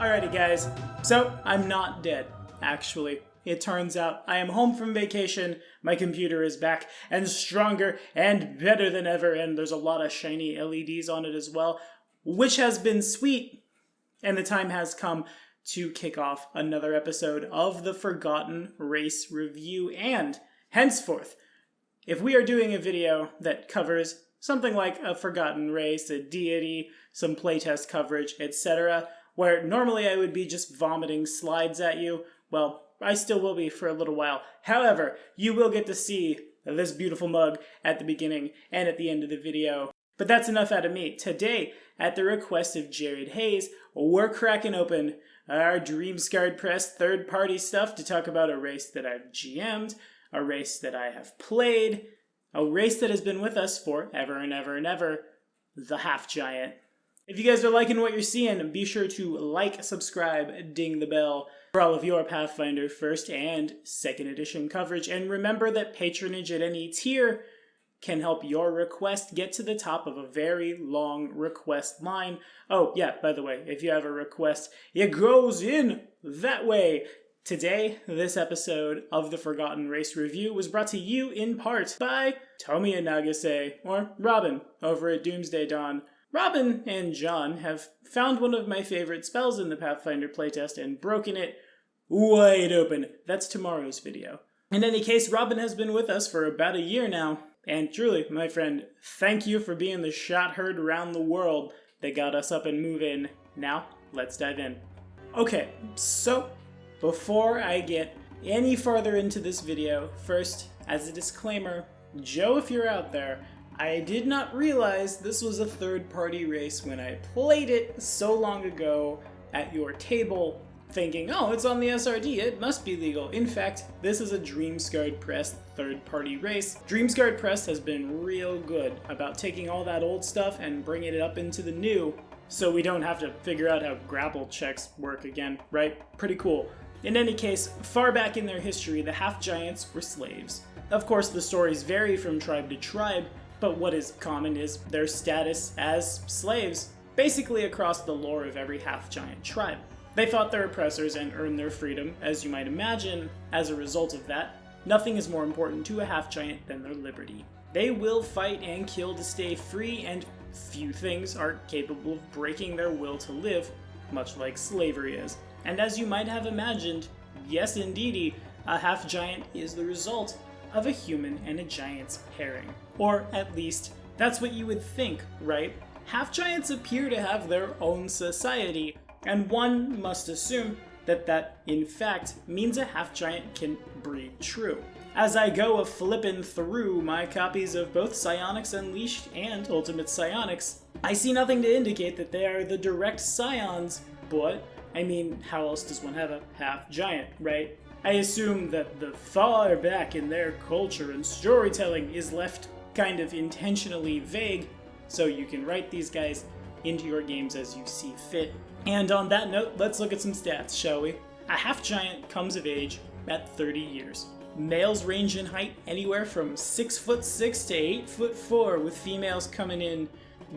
Alrighty guys, so I'm not dead, actually. It turns out I am home from vacation, my computer is back, and stronger, and better than ever, and there's a lot of shiny LEDs on it as well, which has been sweet, and the time has come to kick off another episode of the Forgotten Race Review, and henceforth, if we are doing a video that covers something like a forgotten race, a deity, some playtest coverage, etc., where normally I would be just vomiting slides at you, well, I still will be for a little while. However, you will get to see this beautiful mug at the beginning and at the end of the video. But that's enough out of me. Today, at the request of Jared Hayes, we're cracking open our Dream Scarred Press third-party stuff to talk about a race that I've GM'd, a race that I have played, a race that has been with us for ever and ever and ever, the Half Giant. If you guys are liking what you're seeing, be sure to like, subscribe, ding the bell for all of your Pathfinder first and second edition coverage. And remember that patronage at any tier can help your request get to the top of a very long request line. Oh, yeah, by the way, if you have a request, it goes in that way. Today, this episode of the Forgotten Race Review was brought to you in part by Tomi and Nagase, or Robin, over at Doomsday Dawn. Robin and John have found one of my favorite spells in the Pathfinder playtest and broken it wide open. That's tomorrow's video. In any case, Robin has been with us for about a year now, and truly, my friend, thank you for being the shot heard around the world that got us up and moving. Now, let's dive in. Okay, so before I get any farther into this video, first, as a disclaimer, Joe, if you're out there, I did not realize this was a third-party race when I played it so long ago at your table, thinking, oh, it's on the SRD, it must be legal. In fact, this is a Dream Scarred Press third-party race. Dream Scarred Press has been real good about taking all that old stuff and bringing it up into the new, so we don't have to figure out how grapple checks work again, right? Pretty cool. In any case, far back in their history, the half-giants were slaves. Of course, the stories vary from tribe to tribe, but what is common is their status as slaves, basically across the lore of every half-giant tribe. They fought their oppressors and earned their freedom, as you might imagine. As a result of that, nothing is more important to a half-giant than their liberty. They will fight and kill to stay free, and few things are capable of breaking their will to live, much like slavery is. And as you might have imagined, yes indeedy, a half-giant is the result of a human and a giant's pairing. Or at least, that's what you would think, right? Half-giants appear to have their own society, and one must assume that that, in fact, means a half-giant can breed true. As I go a-flippin' through my copies of both Psionics Unleashed and Ultimate Psionics, I see nothing to indicate that they are the direct scions, but, I mean, how else does one have a half-giant, right? I assume that the far back in their culture and storytelling is left kind of intentionally vague, so you can write these guys into your games as you see fit. And on that note, let's look at some stats, shall we? A half-giant comes of age at 30 years. Males range in height anywhere from 6'6" to 8'4", with females coming in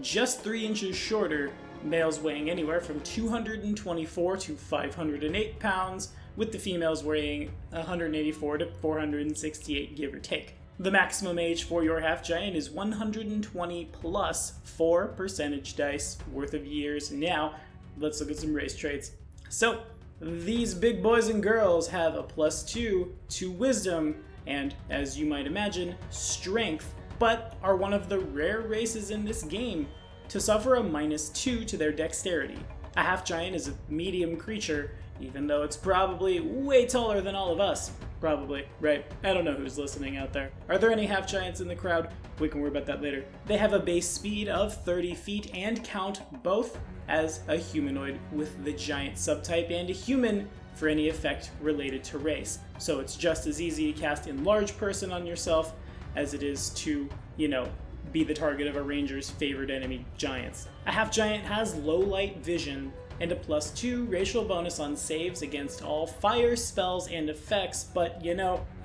just 3 inches shorter, males weighing anywhere from 224 to 508 pounds, with the females weighing 184 to 468, give or take. The maximum age for your half-giant is 120 plus 4 percentage dice worth of years. Now, let's look at some race traits. So, these big boys and girls have a +2 to wisdom and, as you might imagine, strength, but are one of the rare races in this game to suffer a -2 to their dexterity. A half-giant is a medium creature, even though it's probably way taller than all of us. Probably, right? I don't know who's listening out there. Are there any half-giants in the crowd? We can worry about that later. They have a base speed of 30 feet and count both as a humanoid with the giant subtype and a human for any effect related to race. So it's just as easy to cast Enlarge Person on yourself as it is to, be the target of a ranger's favorite enemy giants. A half-giant has low light vision and a +2 racial bonus on saves against all fire spells and effects, but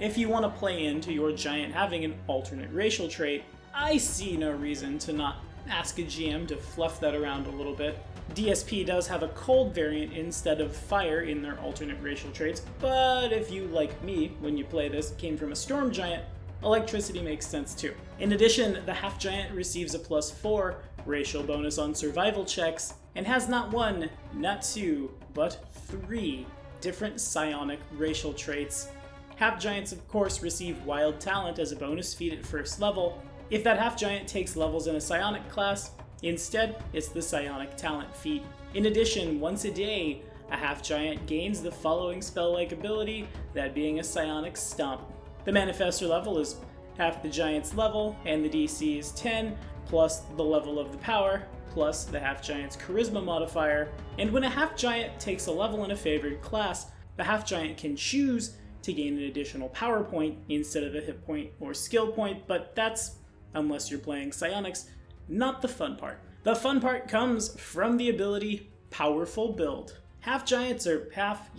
if you want to play into your giant having an alternate racial trait, I see no reason to not ask a GM to fluff that around a little bit. DSP does have a cold variant instead of fire in their alternate racial traits, but if you, like me, when you play this, came from a storm giant, electricity makes sense too. In addition, the half giant receives a +4 racial bonus on survival checks, and has not one, not two, but 3 different psionic racial traits. Half giants, of course, receive wild talent as a bonus feat at first level. If that half giant takes levels in a psionic class, instead, it's the psionic talent feat. In addition, once a day, a half giant gains the following spell-like ability, that being a psionic stomp. The manifestor level is half the giant's level, and the DC is 10, plus the level of the power, plus the half giant's charisma modifier. And when a half giant takes a level in a favored class, the half giant can choose to gain an additional power point instead of a hit point or skill point, but that's, unless you're playing psionics, not the fun part. The fun part comes from the ability Powerful Build. Half giants are half,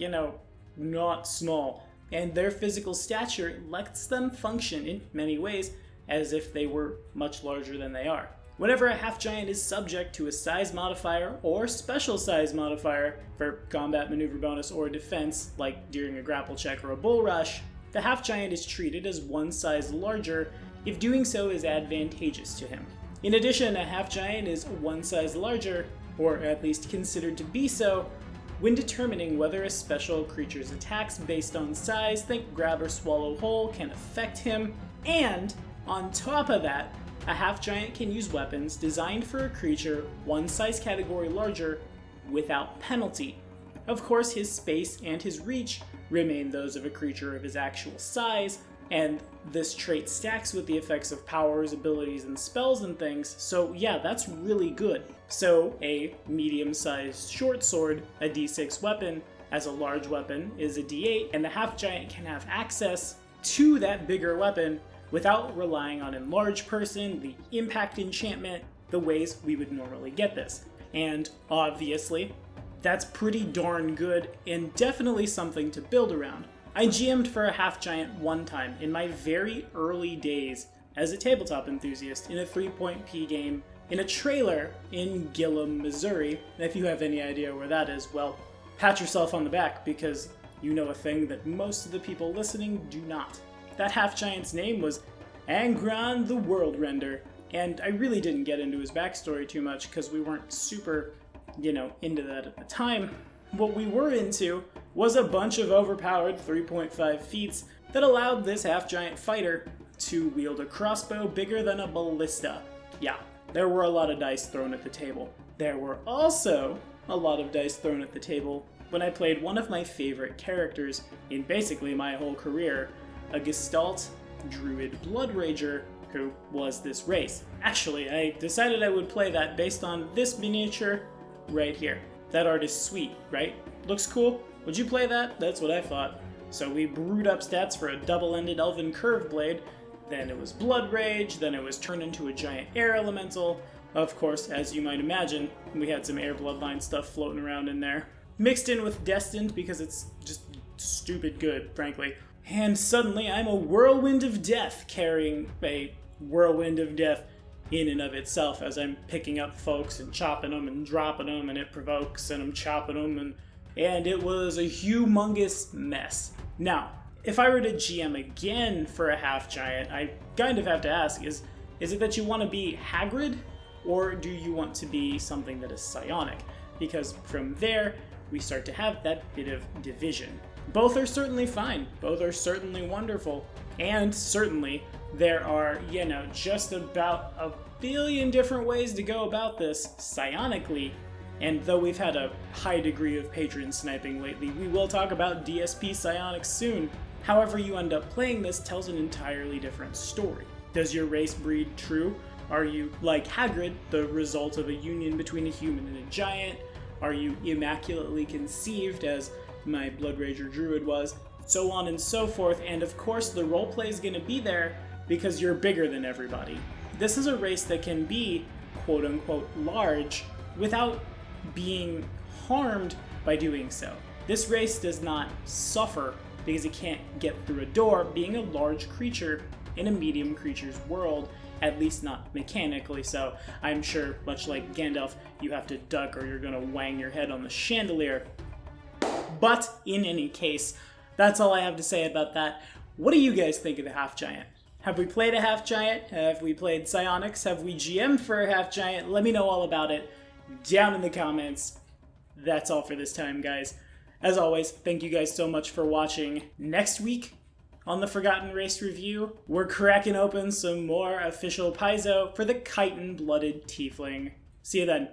not small, and their physical stature lets them function in many ways as if they were much larger than they are. Whenever a half giant is subject to a size modifier or special size modifier for combat maneuver bonus or defense, like during a grapple check or a bull rush, the half giant is treated as one size larger if doing so is advantageous to him. In addition, a half giant is one size larger, or at least considered to be so, when determining whether a special creature's attacks based on size, think grab or swallow whole, can affect him, and on top of that, a half giant can use weapons designed for a creature one size category larger without penalty. Of course, his space and his reach remain those of a creature of his actual size, and this trait stacks with the effects of powers, abilities, and spells and things, so yeah, that's really good. So a medium-sized short sword, a d6 weapon, as a large weapon is a d8, and the half giant can have access to that bigger weapon without relying on enlarge person, the impact enchantment, the ways we would normally get this. And obviously, that's pretty darn good and definitely something to build around. I GM'd for a half giant one time in my very early days as a tabletop enthusiast in a 3-P game in a trailer in Gillum, Missouri. And if you have any idea where that is, well, pat yourself on the back because you know a thing that most of the people listening do not. That half giant's name was Angron the World Render, and I really didn't get into his backstory too much because we weren't super, into that at the time. What we were into was a bunch of overpowered 3.5 feats that allowed this half-giant fighter to wield a crossbow bigger than a ballista. Yeah, there were a lot of dice thrown at the table. There were also a lot of dice thrown at the table when I played one of my favorite characters in basically my whole career, a Gestalt Druid Blood Rager who was this race. Actually, I decided I would play that based on this miniature right here. That art is sweet, right? Looks cool? Would you play that? That's what I thought. So we brewed up stats for a double-ended elven curve blade, then it was Blood Rage, then it was turned into a giant air elemental. Of course, as you might imagine, we had some air bloodline stuff floating around in there. Mixed in with Destined because it's just stupid good, frankly. And suddenly I'm a whirlwind of death carrying a whirlwind of death in and of itself as I'm picking up folks and chopping them and dropping them, and it provokes and I'm chopping them, and it was a humongous mess. Now, if I were to GM again for a half giant, I kind of have to ask, is it that you want to be Hagrid, or do you want to be something that is psionic? Because from there, we start to have that bit of division. Both are certainly fine, both are certainly wonderful, and certainly there are, just about a billion different ways to go about this psionically, and though we've had a high degree of patron sniping lately, we will talk about DSP psionics soon. However you end up playing this tells an entirely different story. Does your race breed true? Are you, like Hagrid, the result of a union between a human and a giant? Are you immaculately conceived, as my Blood Rager Druid was? So on and so forth, and of course the roleplay is going to be there because you're bigger than everybody. This is a race that can be quote-unquote large without being harmed by doing so. This race does not suffer because it can't get through a door, being a large creature in a medium creature's world, at least not mechanically so. I'm sure, much like Gandalf, you have to duck or you're gonna wang your head on the chandelier. But in any case, that's all I have to say about that. What do you guys think of the Half Giant? Have we played a Half Giant? Have we played Psionics? Have we GM'd for a Half Giant? Let me know all about it down in the comments. That's all for this time, guys. As always, thank you guys so much for watching. Next week on the Forgotten Race review, we're cracking open some more official Paizo for the Chitin-blooded Tiefling. See you then.